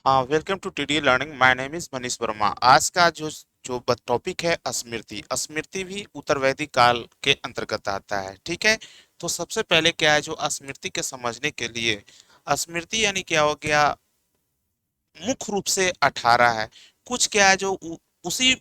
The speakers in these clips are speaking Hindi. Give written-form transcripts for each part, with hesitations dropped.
हाँ, welcome to TD learning. My name is Manish Verma. आज का जो जो टॉपिक है स्मृति। स्मृति भी उत्तर वैदिक काल के अंतर्गत आता है। ठीक है, तो सबसे पहले क्या है, जो स्मृति के समझने के लिए, स्मृति यानी क्या हो गया, मुख्य रूप से 18 है। कुछ क्या है जो उसी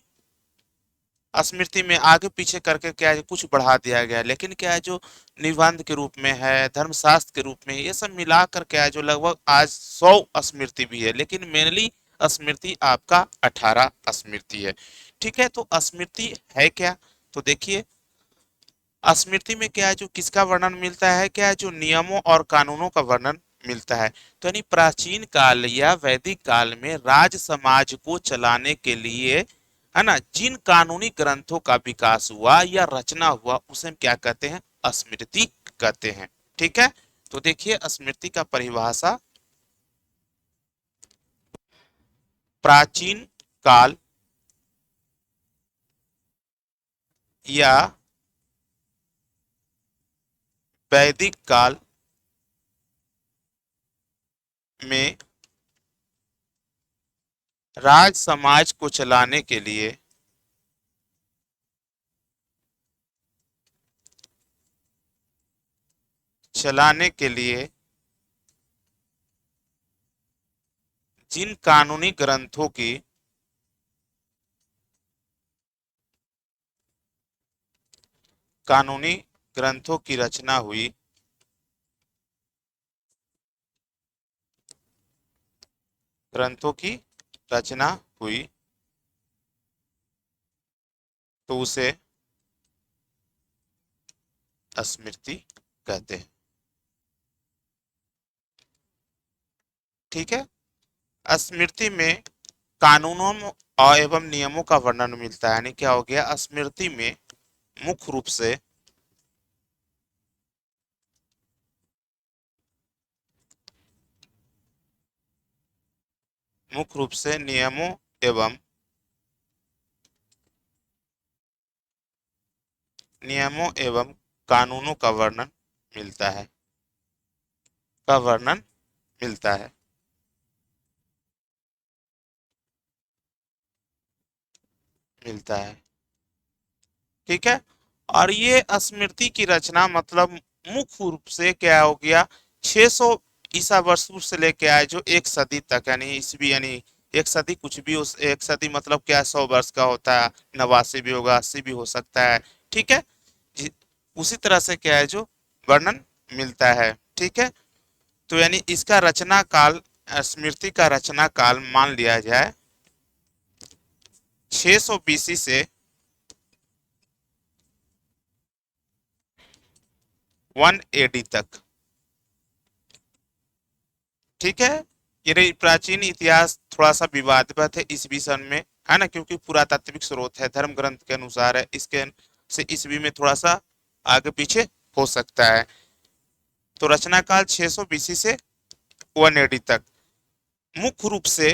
स्मृति में आगे पीछे करके क्या है कुछ बढ़ा दिया गया है, लेकिन क्या है जो निबंध के रूप में है, धर्मशास्त्र के रूप में, ये सब मिलाकर क्या है जो लगभग आज 100 स्मृति भी है, लेकिन मेनली स्मृति आपका 18 स्मृति है। ठीक है, तो स्मृति है क्या, तो देखिए, स्मृति में क्या है जो किसका वर्णन मिलता है, क्या है जो नियमों और कानूनों का वर्णन मिलता है। तो यानी प्राचीन काल या वैदिक काल में राज समाज को चलाने के लिए, है ना, जिन कानूनी ग्रंथों का विकास हुआ या रचना हुआ उसे हम क्या कहते हैं, स्मृति कहते हैं। ठीक है, तो देखिए स्मृति का परिभाषा, प्राचीन काल या वैदिक काल में राज समाज को चलाने के लिए जिन कानूनी ग्रंथों की रचना हुई, ग्रंथों की रचना हुई, तो उसे स्मृति कहते हैं। ठीक है, स्मृति में कानूनों और एवं नियमों का वर्णन मिलता है। यानी क्या हो गया, स्मृति में मुख्य रूप से नियमों एवं कानूनों का वर्णन मिलता है, का वर्णन मिलता है मिलता है। ठीक है, और ये स्मृति की रचना मतलब मुख्य रूप से क्या हो गया, 600 ईसा वर्षों से लेके आए जो एक सदी तक, यानी ईस्वी, यानी एक सदी कुछ भी, उस एक सदी मतलब क्या 100 वर्ष का होता है, 89 भी होगा, 80 भी हो सकता है। ठीक है, उसी तरह से क्या है जो वर्णन मिलता है। ठीक है, तो यानी इसका रचना काल, स्मृति का रचना काल मान लिया जाए 600 बीसी से 1 एडी तक। ठीक है, ये प्राचीन इतिहास थोड़ा सा विवादवत है इस विषय में, है ना, क्योंकि पुरातात्विक स्रोत है, धर्म ग्रंथ के अनुसार है, इसके से ईस्वी में थोड़ा सा आगे पीछे हो सकता है। तो रचना काल 600 बीसी से 1 एडी तक। मुख्य रूप से,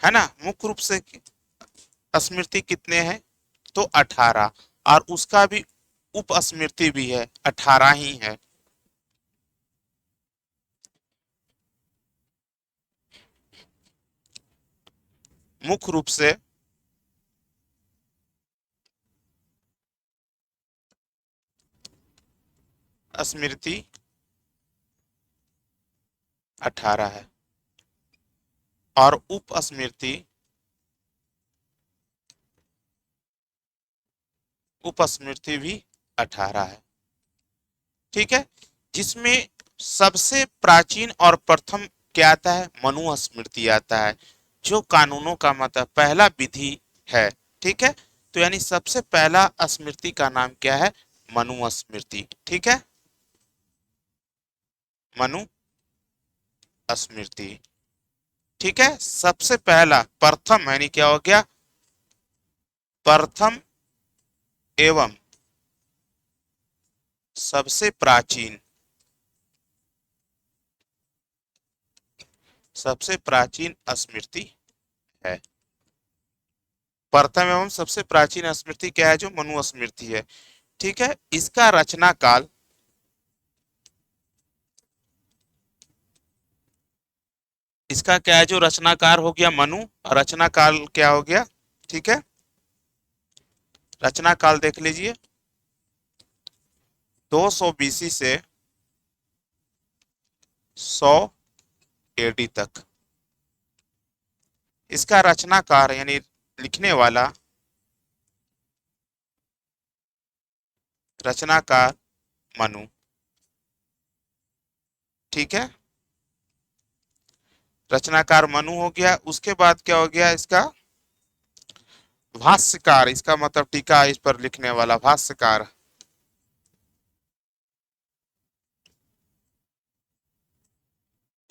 है ना, मुख्य रूप से स्मृति कितने हैं, तो 18, और उसका भी उपस्मृति भी है, 18 ही है। मुख्य रूप से स्मृति 18 है, और उपस्मृति भी 18 है। ठीक है, जिसमें सबसे प्राचीन और प्रथम क्या आता है, मनुस्मृति आता है, जो कानूनों का मतलब पहला विधि है। ठीक है, तो यानी सबसे पहला स्मृति का नाम क्या है, मनुस्मृति। ठीक है, मनुस्मृति। ठीक है, सबसे पहला, प्रथम यानी क्या हो गया, प्रथम एवं सबसे प्राचीन, स्मृति है। प्रथम एवं सबसे प्राचीन स्मृति क्या है, जो मनुस्मृति है। ठीक है, इसका रचना काल इसका क्या है, जो रचनाकार हो गया मनु, रचना काल क्या हो गया, ठीक है। रचना काल देख लीजिए, 200 बीसी से 100 एडी तक। इसका रचनाकार यानी लिखने वाला, रचनाकार मनु, ठीक है। रचनाकार मनु हो गया। उसके बाद क्या हो गया इसका, भाष्यकार, इसका मतलब टीका इस पर लिखने वाला भाष्यकार,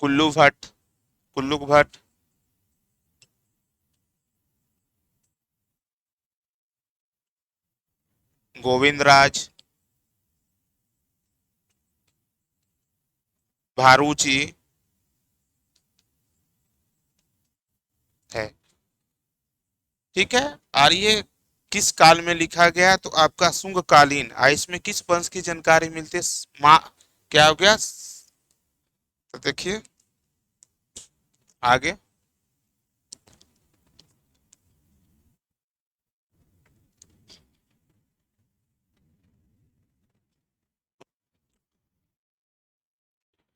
कुल्लू भट्ट, कुल्लू भट्ट। गोविंद राज, भारूची है, ठीक है। और ये किस काल में लिखा गया, तो आपका शुंग कालीन। इसमें किस वंश की जानकारी मिलती है, माँ, क्या हो गया, तो देखिए आगे,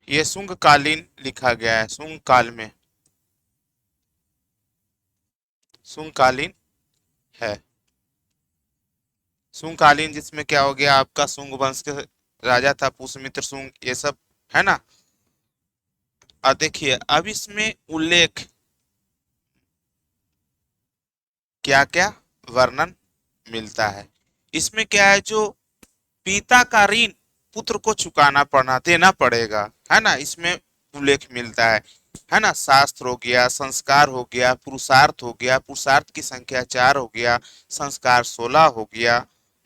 ये शुंग कालीन लिखा गया है, शुंग काल में, शुंग कालीन है। शुंग कालीन जिसमें क्या हो गया, आपका शुंग वंश के राजा था पुष्यमित्र शुंग, ये सब है ना। और देखिए अब इसमें उल्लेख क्या क्या वर्णन मिलता है। इसमें क्या है, जो पिता का ऋण पुत्र को चुकाना पड़ना देना पड़ेगा, है ना, इसमें उल्लेख मिलता है ना। शास्त्र हो गया, संस्कार हो गया, पुरुषार्थ हो गया, पुरुषार्थ की संख्या 4 हो गया, संस्कार 16 हो गया,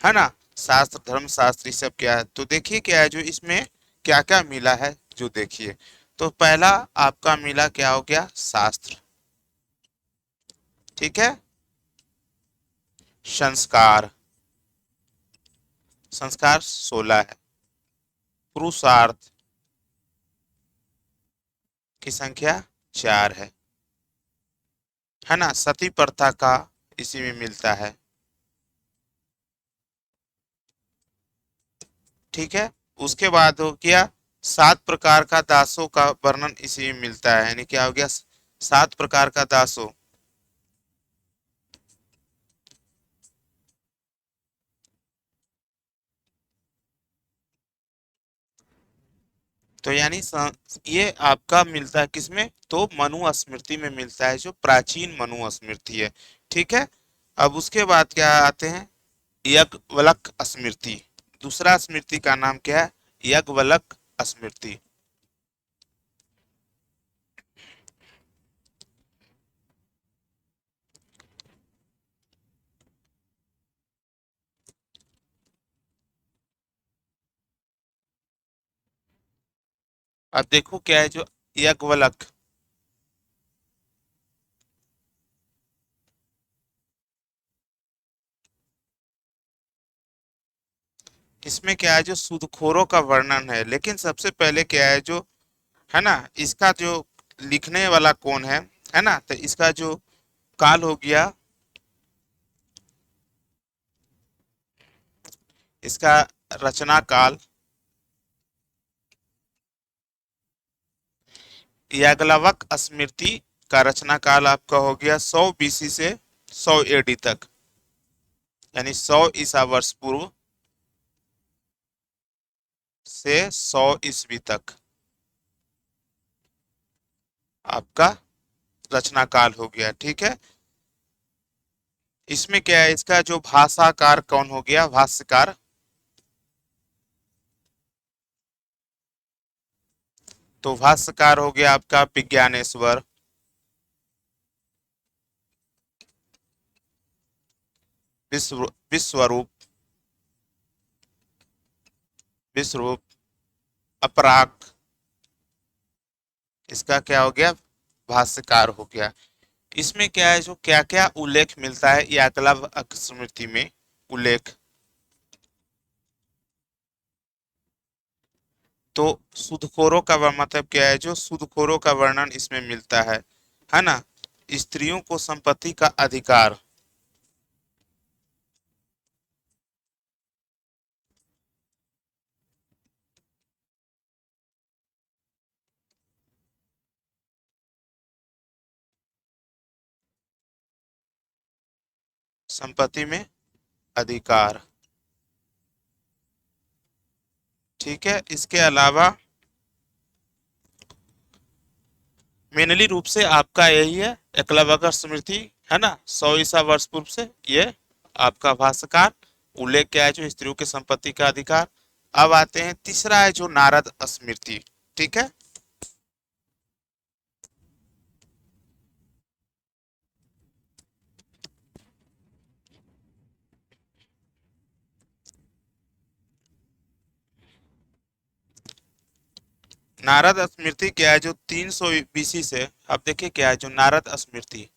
है ना। शास्त्र धर्म शास्त्र ये सब क्या है, तो देखिए क्या है, जो इसमें क्या क्या मिला है, जो देखिए। तो पहला आपका मिला क्या हो गया, शास्त्र, ठीक है। संस्कार, संस्कार 16 है। पुरुषार्थ की संख्या 4 है ना। सती प्रथा का इसी में मिलता है, ठीक है। उसके बाद हो गया 7 प्रकार का दासों का वर्णन इसी में मिलता है, यानी क्या हो गया, 7 प्रकार का दासों। तो यानी ये आपका मिलता है किसमें, तो मनु स्मृति में मिलता है, जो प्राचीन मनु स्मृति है, ठीक है। अब उसके बाद क्या आते हैं, याज्ञवल्क स्मृति। दूसरा स्मृति का नाम क्या है, याज्ञवल्क स्मृति। अब देखो क्या है, जो याज्ञवल्क, इसमें क्या है, जो सूदखोरों का वर्णन है। लेकिन सबसे पहले क्या है, जो है ना, इसका जो लिखने वाला कौन है ना, तो इसका जो काल हो गया, इसका रचना काल, याग्लवक स्मृति का रचना काल आपका हो गया 100 बीसी से 100 एडी तक, यानी 100 ईसा वर्ष पूर्व से 100 ईस्वी तक आपका रचना काल हो गया, ठीक है। इसमें क्या है, इसका जो भाषाकार कौन हो गया, भाष्यकार, तो भाष्यकार हो गया आपका विज्ञानेश्वर, विश्वरूप, विश्वरूप, अपराग, इसका क्या हो गया, भाष्यकार हो गया। इसमें क्या है, जो क्या क्या उल्लेख मिलता है याकलव स्मृति में, उल्लेख, तो सूदखोरों का मतलब क्या है, जो सूदखोरों का वर्णन इसमें मिलता है ना। स्त्रियों को संपत्ति का अधिकार। संपत्ति में अधिकार। ठीक है, इसके अलावा मेनली रूप से आपका यही है, एकलव्य स्मृति, है ना, 100 ईसा वर्ष पूर्व से ये आपका भाष्यकार उल्लेख क्या है, जो स्त्रियों की संपत्ति का अधिकार। अब आते हैं, तीसरा है जो नारद स्मृति। ठीक है, नारद स्मृति क्या है, जो 300 BC से, अब देखिए क्या है जो नारद स्मृति।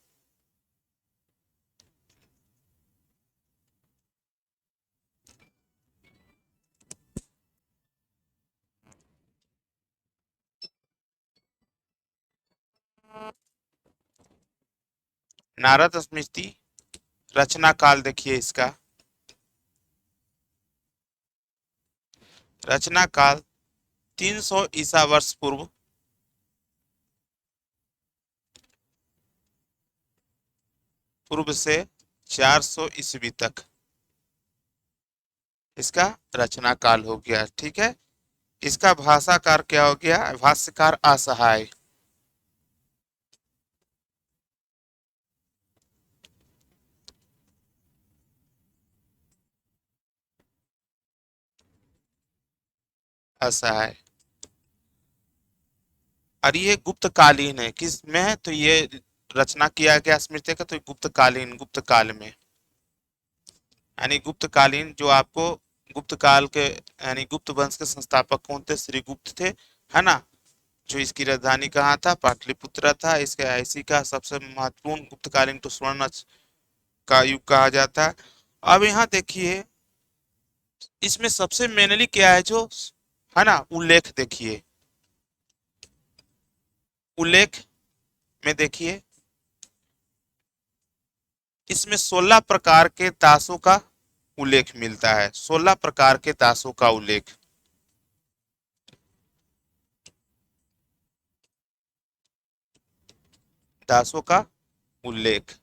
नारद स्मृति रचना काल देखिए इसका, रचना काल 300 ईसा वर्ष पूर्व, पूर्व से 400 ईस्वी तक इसका रचना काल हो गया। ठीक है, इसका भाषाकार क्या हो गया, भाष्यकार असहाय। असहाय। और ये गुप्त कालीन है, किस में है, तो ये रचना किया गया स्मृति का तो गुप्त कालीन, गुप्त काल में, यानी गुप्त कालीन, जो आपको गुप्त काल के यानी गुप्त वंश के संस्थापक कौन थे, श्री गुप्त थे, है ना। जो इसकी राजधानी कहाँ था, पाटलिपुत्र था। इसके ऐसी का सबसे महत्वपूर्ण गुप्तकालीन तो स्वर्ण का युग कहा जाता है। अब यहाँ देखिए, इसमें सबसे मेनली क्या है, जो है ना उल्लेख देखिए, उल्लेख में देखिए, इसमें 16 प्रकार के दासों का उल्लेख मिलता है, 16 प्रकार के दासों का उल्लेख, दासों का उल्लेख।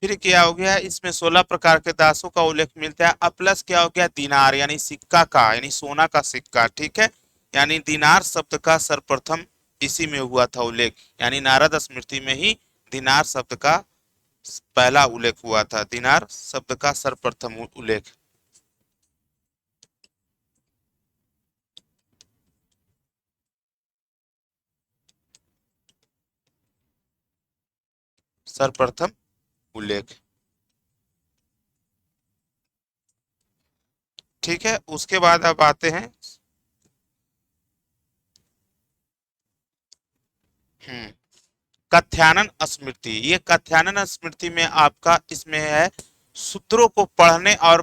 फिर क्या हो गया, इसमें 16 प्रकार के दासों का उल्लेख मिलता है, अब प्लस क्या हो गया, दिनार यानी सिक्का का, यानी सोना का सिक्का। ठीक है, यानी दिनार शब्द का सर्वप्रथम इसी में हुआ था उल्लेख, यानी नारद स्मृति में ही दिनार शब्द का पहला उल्लेख हुआ था, दिनार शब्द का सर्वप्रथम उल्लेख। सर्वप्रथम उल्लेख। ठीक है, उसके बाद अब आते हैं, हम्म कथ्यानन स्मृति। ये कथ्यानन स्मृति में आपका इसमें है, सूत्रों को पढ़ने और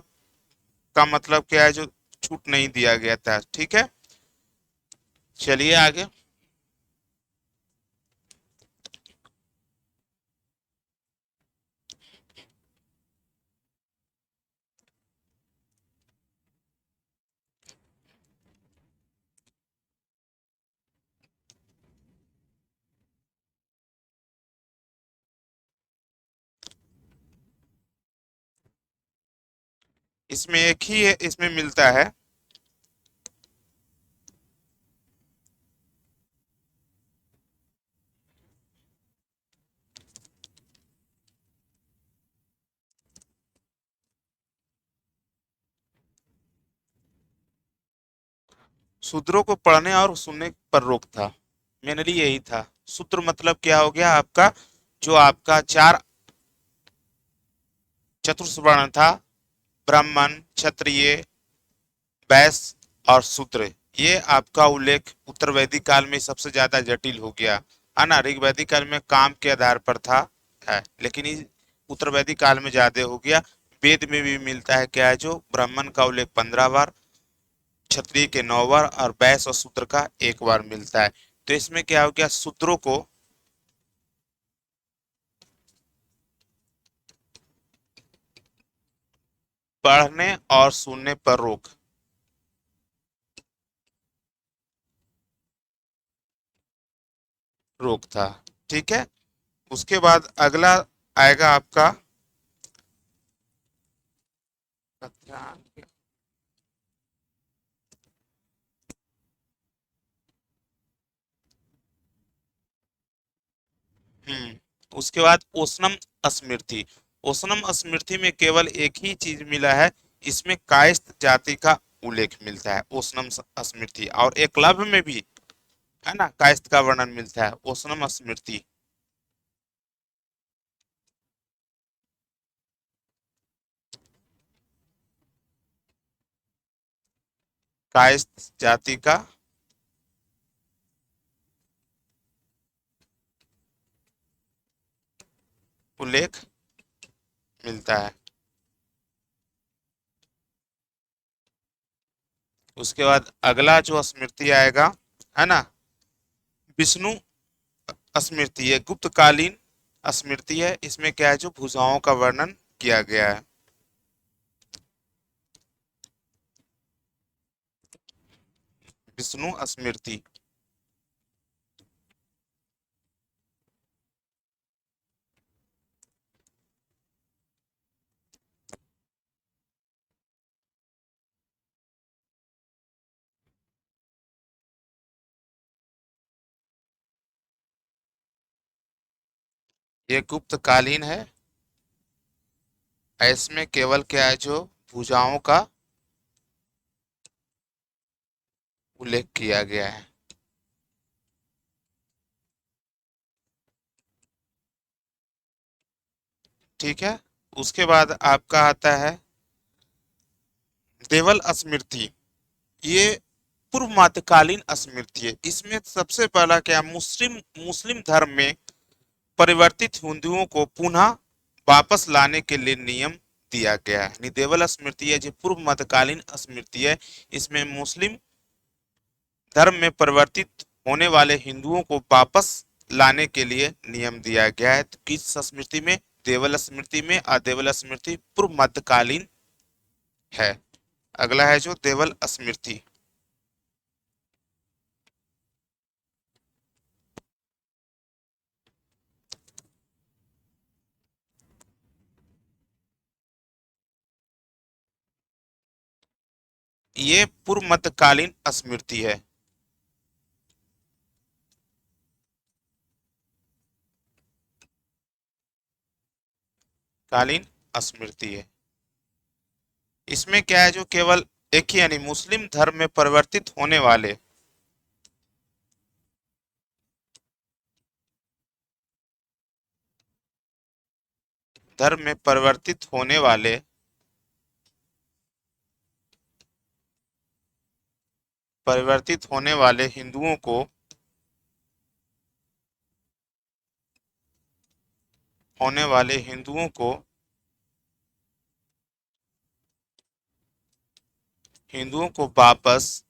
का मतलब क्या है, जो छूट नहीं दिया गया था। ठीक है, चलिए आगे। इसमें एक ही है, इसमें मिलता है, सूत्रों को पढ़ने और सुनने पर रोक था, मेनली यही था। सूत्र मतलब क्या हो गया आपका, जो आपका चार चतुर्वर्ण था, ब्राह्मण, क्षत्रिय, वैश्य और शूद्र, ये आपका उल्लेख उत्तर वैदिक काल में सबसे ज्यादा जटिल हो गया, है ना। ऋग वैदिक काल में काम के आधार पर था, है, लेकिन इस उत्तर वैदिक काल में ज्यादा हो गया। वेद में भी मिलता है क्या है, जो ब्राह्मण का उल्लेख 15 बार, क्षत्रिय के 9 बार और वैश्य और शूद्र का 1 बार मिलता है। तो इसमें क्या हो गया, शूद्रों को पढ़ने और सुनने पर रोक, रोक था। ठीक है। उसके बाद अगला आएगा आपका उसके बाद ओसनम स्मृति। ओसनम स्मृति में केवल एक ही चीज मिला है, इसमें कायस्थ जाति का उल्लेख मिलता है ओसनम स्मृति, और एकलव्य में भी है ना कायस्थ का वर्णन मिलता है ओसनम स्मृति। कायस्थ जाति का उल्लेख मिलता है। उसके बाद अगला जो स्मृति आएगा, है ना, विष्णु स्मृति है, गुप्तकालीन स्मृति है। इसमें क्या है, जो भुजाओं का वर्णन किया गया है। विष्णु स्मृति, ये गुप्तकालीन है। इसमें केवल क्या है, जो भुजाओं का उल्लेख किया गया है। ठीक है। उसके बाद आपका आता है देवल स्मृति। ये पूर्व मध्यकालीन स्मृति है। इसमें सबसे पहला क्या, मुस्लिम मुस्लिम धर्म में परिवर्तित हिंदुओं को पुनः वापस लाने के लिए नियम दिया गया है। देवल स्मृति है जो पूर्व मध्यकालीन स्मृति है। इसमें मुस्लिम धर्म में परिवर्तित होने वाले हिंदुओं को वापस लाने के लिए नियम दिया गया है। तो किस स्मृति में, देवल स्मृति में। और देवल स्मृति पूर्व मध्यकालीन है। अगला है जो देवल स्मृति। ये पूर्व मध्यकालीन स्मृति है। कालीन स्मृति है। इसमें क्या है, जो केवल एक ही यानी मुस्लिम धर्म में परिवर्तित होने वाले, धर्म में परिवर्तित होने वाले, परिवर्तित होने वाले हिंदुओं को, होने वाले हिंदुओं को, हिंदुओं को वापस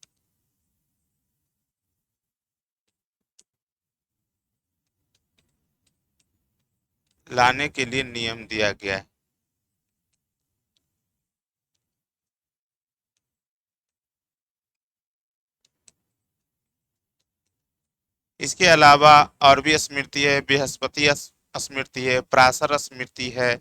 लाने के लिए नियम दिया गया है। इसके अलावा और भी स्मृति है, बृहस्पति स्मृति है, पराशर स्मृति है।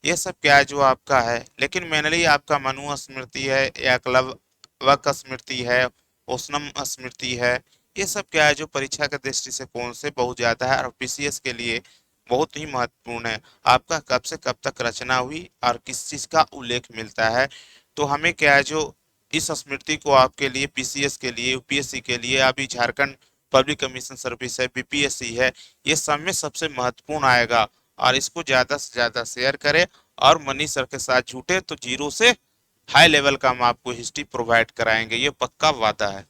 ये सब क्या है, जो आपका है, लेकिन मेनली आपका मनु स्मृति है, एकलव्य स्मृति है, ओसनम स्मृति है। ये सब क्या है, जो परीक्षा के दृष्टि से कौन से बहुत ज्यादा है और पीसीएस के लिए बहुत ही महत्वपूर्ण है। आपका कब से कब तक रचना हुई और किस चीज का उल्लेख मिलता है। तो हमें क्या है, जो इस स्मृति को आपके लिए पीसीएस के लिए, यूपीएससी के लिए, अभी झारखंड पब्लिक कमीशन सर्विस है, बीपीएससी है, ये सब में सबसे महत्वपूर्ण आएगा। और इसको ज्यादा से ज्यादा शेयर करें और मनीष सर के साथ जुटे तो जीरो से हाई लेवल का हम आपको हिस्ट्री प्रोवाइड कराएंगे, ये पक्का वादा है।